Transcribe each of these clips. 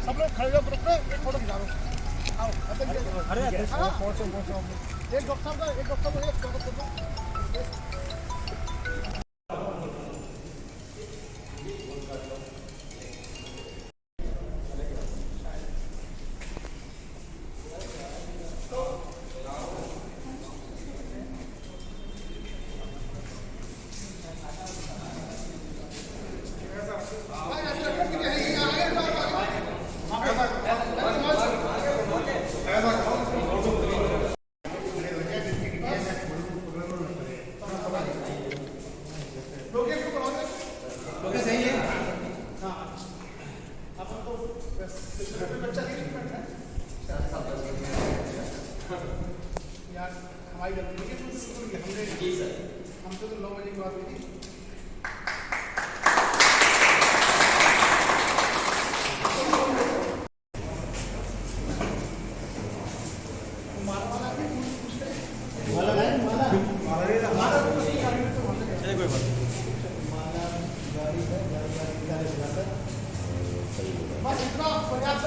सब लोग खड़े हो ग्रुप में एक फोटो खिंचा लो। आओ अरे पहुंचो एक डॉक्टर साहब एक स्वागत कर दो। हमारी गलती है हमसे तो 9 बजे की बात हुई थी। बस इतना पर्याप्त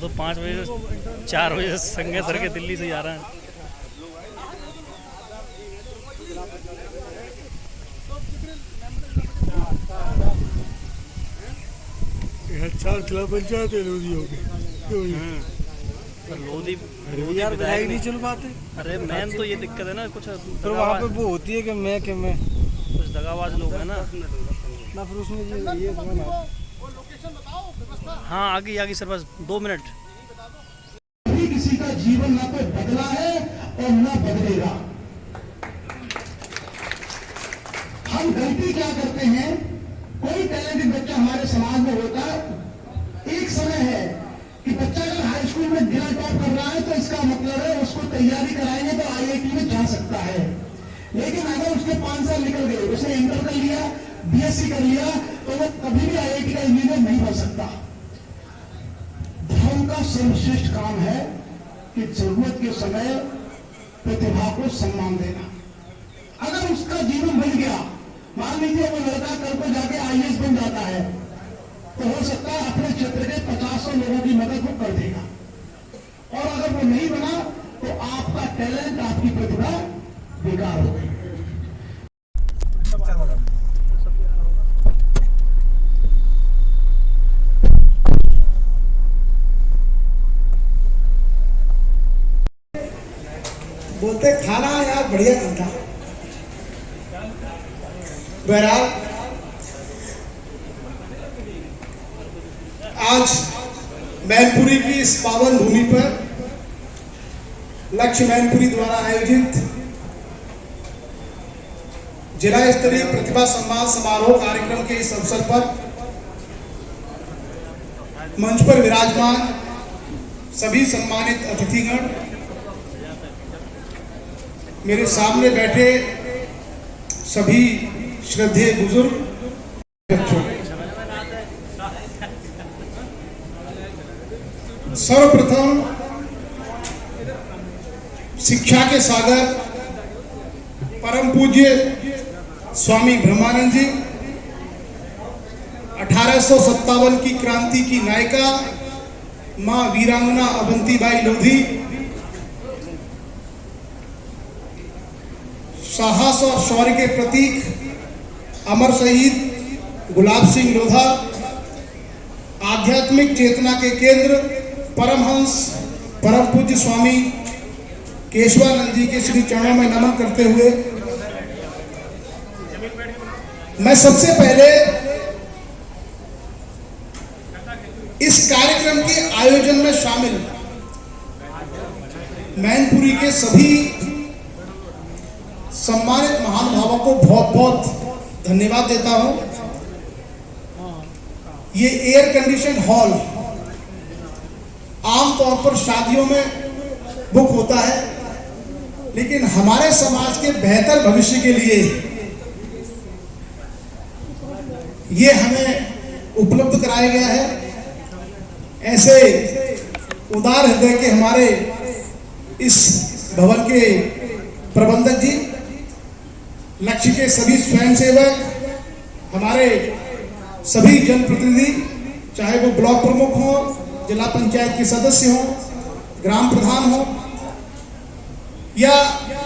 तो 5 बजे 4 बजे संगे सर के दिल्ली से जा रहे हैं। चार खिला पंचायत है लोधी लोधी यार विधायक नहीं चल पाते। अरे मैन तो ये दिक्कत है ना, कुछ तो वहाँ पे वो होती है कि मैं कुछ दगाबाज लोग हैं ना फिर उसमें ये हाँ आगे सर बस 2 मिनट। किसी का जीवन ना तो बदला है और ना बदलेगा। हम गलती क्या करते हैं, कोई टैलेंटेड बच्चा हमारे समाज में होता है, एक समय है कि बच्चा अगर हाई स्कूल में जिला टॉप कर रहा है तो इसका मतलब है उसको तैयारी कराएंगे तो IIT में जा सकता है। लेकिन अगर उसके 5 साल निकल गए, उसने इंटर कर लिया, BSc कर लिया, तो वो कभी भी IIT का इंजीनियर नहीं बन सकता। धर्म का सर्वश्रेष्ठ काम है कि जरूरत के समय प्रतिभा को सम्मान देना। अगर उसका जीवन बन गया, मान लीजिए वो लड़का कल को जाके IAS बन जाता है, तो हो सकता है अपने क्षेत्र के 50 लोगों की मदद वो कर देगा। और अगर वो नहीं बना तो आपका टैलेंट, आपकी प्रतिभा बेकार हो गई। बोलते खाना यार बढ़िया नहीं था। बहरहाल आज मैनपुरी की इस पावन भूमि पर लक्ष्य मैनपुरी द्वारा आयोजित जिला स्तरीय प्रतिभा सम्मान समारोह कार्यक्रम के इस अवसर पर मंच पर विराजमान सभी सम्मानित अतिथिगण, मेरे सामने बैठे सभी श्रद्धेय बुजुर्ग बच्चों, सर्वप्रथम शिक्षा के सागर परम पूज्य स्वामी ब्रह्मानंद जी, 1857 की क्रांति की नायिका मां वीरांगना अवंतीबाई लोधी, साहस और शौर्य के प्रतीक अमर शहीद गुलाब सिंह लोधा, आध्यात्मिक चेतना के केंद्र परमहंस परम पूज्य स्वामी केशवानंद जी के श्री चरणों में नमन करते हुए मैं सबसे पहले इस कार्यक्रम के आयोजन में शामिल मैनपुरी के सभी सम्मानित महानुभावों को बहुत बहुत धन्यवाद देता हूं। ये एयर कंडीशन हॉल आमतौर पर शादियों में बुक होता है, लेकिन हमारे समाज के बेहतर भविष्य के लिए ये हमें उपलब्ध कराया गया है। ऐसे उदार हृदय के हमारे इस भवन के प्रबंधक जी, लक्ष्य के सभी स्वयंसेवक, हमारे सभी जनप्रतिनिधि, चाहे वो ब्लॉक प्रमुख हो, जिला पंचायत के सदस्य हो, ग्राम प्रधान हो, या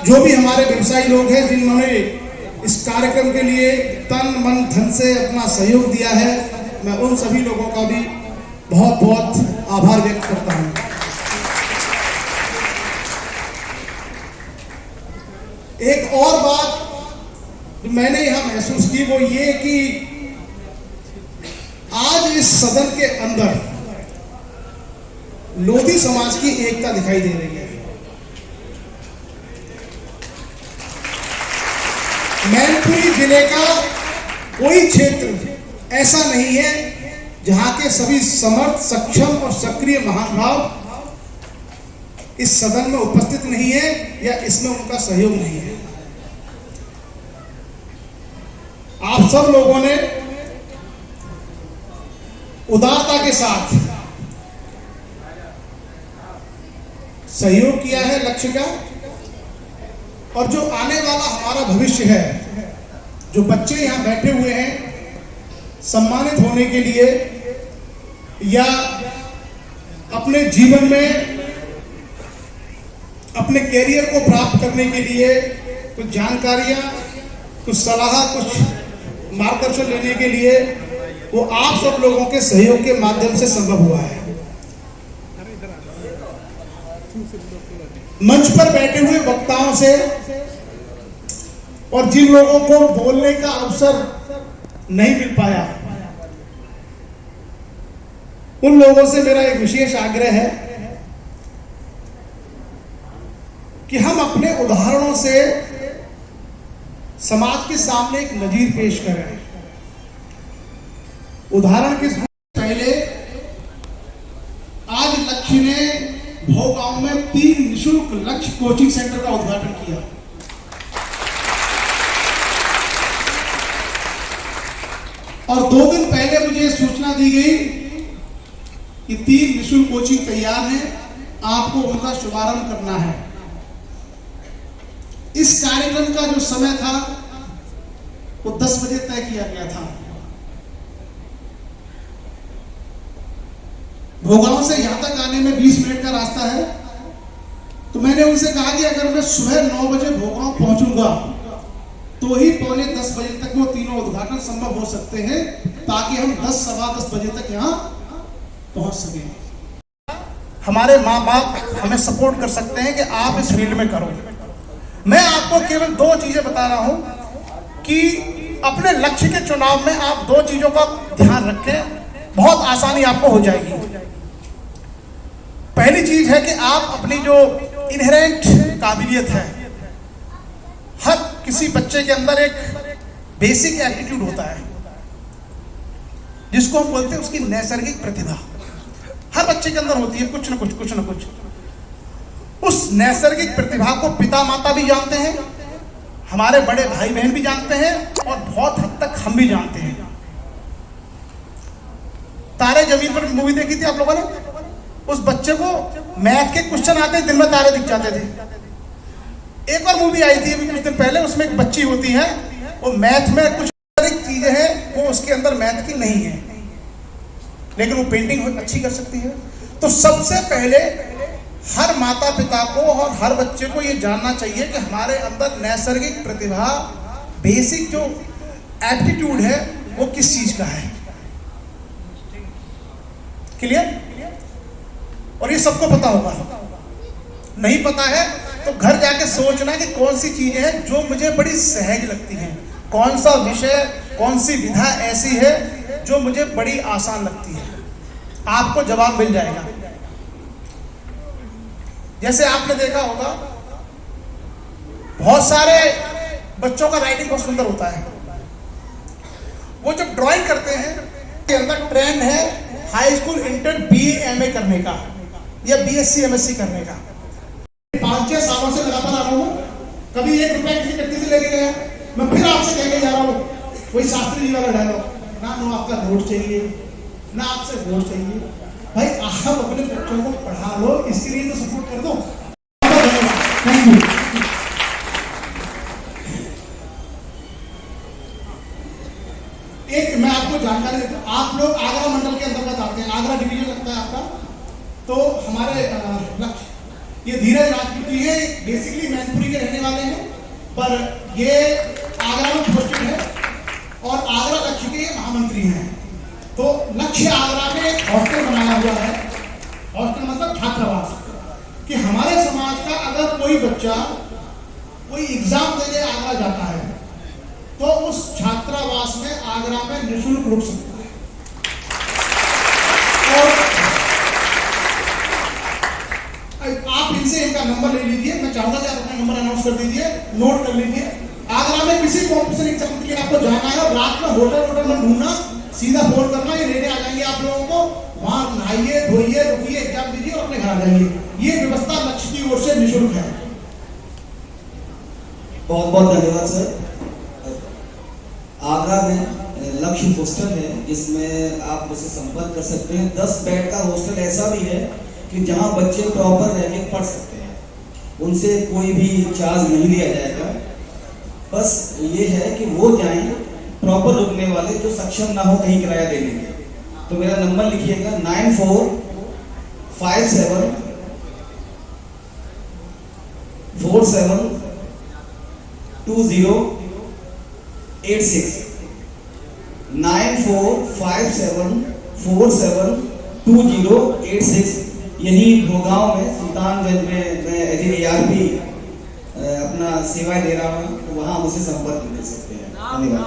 जो भी हमारे व्यवसायी लोग हैं जिन्होंने इस कार्यक्रम के लिए तन मन धन से अपना सहयोग दिया है, मैं उन सभी लोगों का भी बहुत बहुत आभार व्यक्त करता हूं। एक और बात जो मैंने यहां महसूस की वो ये कि आज इस सदन के अंदर लोधी समाज की एकता दिखाई दे रही है। मैनपुरी जिले का कोई क्षेत्र ऐसा नहीं है जहां के सभी समर्थ, सक्षम और सक्रिय महानुभाव इस सदन में उपस्थित नहीं है या इसमें उनका सहयोग नहीं है। आप सब लोगों ने उदारता के साथ सहयोग किया है लक्ष्य का, और जो आने वाला हमारा भविष्य है, जो बच्चे यहां बैठे हुए हैं सम्मानित होने के लिए या अपने जीवन में अपने कैरियर को प्राप्त करने के लिए कुछ जानकारियां, कुछ सलाह, कुछ मार्गदर्शन लेने के लिए, वो आप सब लोगों के सहयोग के माध्यम से संभव हुआ है। मंच पर बैठे हुए वक्ताओं से और जिन लोगों को बोलने का अवसर नहीं मिल पाया, उन लोगों से मेरा एक विशेष आग्रह है कि हम अपने उदाहरणों से समाज के सामने एक नजीर पेश करें। उदाहरण के पहले आज लक्ष्य ने भोगांव में 3 निःशुल्क लक्ष्य कोचिंग सेंटर का उद्घाटन किया। और 2 दिन पहले मुझे सूचना दी गई कि 3 निःशुल्क कोचिंग तैयार है, आपको उनका शुभारंभ करना है। इस कार्यक्रम का जो समय था वो 10 बजे तय किया गया था। भोगांव से यहां तक आने में 20 मिनट का रास्ता है, तो मैंने उनसे कहा कि अगर मैं सुबह 9 बजे भोगांव पहुंचूंगा तो ही 9:45 बजे तक वो तीनों उद्घाटन संभव हो सकते हैं, ताकि हम 10 सवा 10 बजे तक यहां पहुंच सकें। हमारे माँ बाप हमें सपोर्ट कर सकते हैं कि आप इस फील्ड में करो। मैं आपको केवल 2 चीजें बता रहा हूं कि अपने लक्ष्य के चुनाव में आप 2 चीजों का ध्यान रखें, बहुत आसानी आपको हो जाएगी। पहली चीज है कि आप अपनी जो इनहेरेंट काबिलियत है, हर किसी बच्चे के अंदर एक बेसिक एप्टीट्यूड होता है जिसको हम बोलते हैं उसकी नैसर्गिक प्रतिभा। हर बच्चे के अंदर होती है कुछ न कुछ। उस नैसर्गिक प्रतिभा को पिता माता भी जानते हैं, हमारे बड़े भाई बहन भी जानते हैं, और बहुत हद तक हम भी जानते हैं। तारे जमीन पर मूवी देखी थी आप लोगों ने? उस बच्चे को मैथ के क्वेश्चन आते, दिन में तारे दिख जाते थे। एक और मूवी आई थी अभी कुछ दिन पहले, उसमें एक बच्ची होती है, वो मैथ में कुछ चीजें हैं वो उसके अंदर मैथ की नहीं है, लेकिन वो पेंटिंग अच्छी कर सकती है। तो सबसे पहले हर माता पिता को और हर बच्चे को ये जानना चाहिए कि हमारे अंदर नैसर्गिक प्रतिभा, बेसिक जो एप्टीट्यूड है वो किस चीज का है। क्लियर? और ये सबको पता होगा। नहीं पता है तो घर जाके सोचना कि कौन सी चीजें हैं जो मुझे बड़ी सहज लगती हैं, कौन सा विषय, कौन सी विधा ऐसी है जो मुझे बड़ी आसान लगती है। आपको जवाब मिल जाएगा। जैसे आपने देखा होगा बहुत सारे बच्चों का राइटिंग बहुत सुंदर होता है। वो जब ड्राइंग करते हैं के अंदर ट्रेंड है high school inter BA MA करने का या BSc MSc करने का। 5-6 सालों से लगातार आ रहा हूँ, कभी 1 रुपया किसी व्यक्ति से लेके गया। मैं फिर आपसे कहने जा रहा हूँ वही शास्त्री जी वाला डायलॉग, ना नो आपका वोट चाहिए ना आपसे वोट चाहिए। भाई आप अपने बच्चों को पढ़ा लो, इसके लिए तो सपोर्ट कर दो। Thank you. एक मैं आपको जानकारी देता हूँ, आप लोग आगरा मंडल के अंतर्गत आते हैं, आगरा डिवीजन लगता है आपका। तो हमारे लक्ष्य ये धीरज राजपूत जी है, बेसिकली मैनपुरी के रहने वाले हैं, पर ये आगरा में पोस्टेड है और आगरा लक्ष्य के महामंत्री हैं। तो लक्ष्य आगरा में एक हॉस्टल बनाया हुआ है, हॉस्टल मतलब छात्रावास, कि हमारे समाज का अगर कोई बच्चा कोई एग्जाम देने आगरा जाता है तो उस छात्रावास में आगरा में निःशुल्क रुक सकता है। और आप इनसे इनका नंबर ले लीजिए, मैं चाहूंगा कि आप अपना नंबर अनाउंस कर दीजिए, नोट कर लीजिए। आगरा में किसी कॉम्पिटिशन एग्जाम के लिए आपको जाना है और रात में होटल में ढूंढना, सीधा फोन करना, ये लेने आ जाएंगे आप लोगों को। वहां नहाइए, धोइए, रुकिए, एग्जाम दीजिए और अपने घर आ जाइए। ये व्यवस्था लक्ष्य की ओर से निःशुल्क है। बहुत बहुत धन्यवाद सर। आगरा में लक्ष्य हॉस्टल है जिसमें आप मुझसे संपर्क कर सकते हैं। 10 बेड का हॉस्टल ऐसा भी है कि जहां बच्चे प्रॉपर रह के पढ़ सकते हैं, उनसे कोई भी चार्ज नहीं लिया जाएगा। बस ये है कि वो जाएं, प्रॉपर रुकने वाले जो सक्षम ना हो कहीं किराया दे देंगे। तो मेरा नंबर लिखिएगा 9457472086 9457472086। यही भोगांव में सुल्तानगंज में मैं एज ARP अपना सेवाएं दे रहा हूँ, तो वहाँ मुझसे संपर्क कर सकते हैं। धन्यवाद।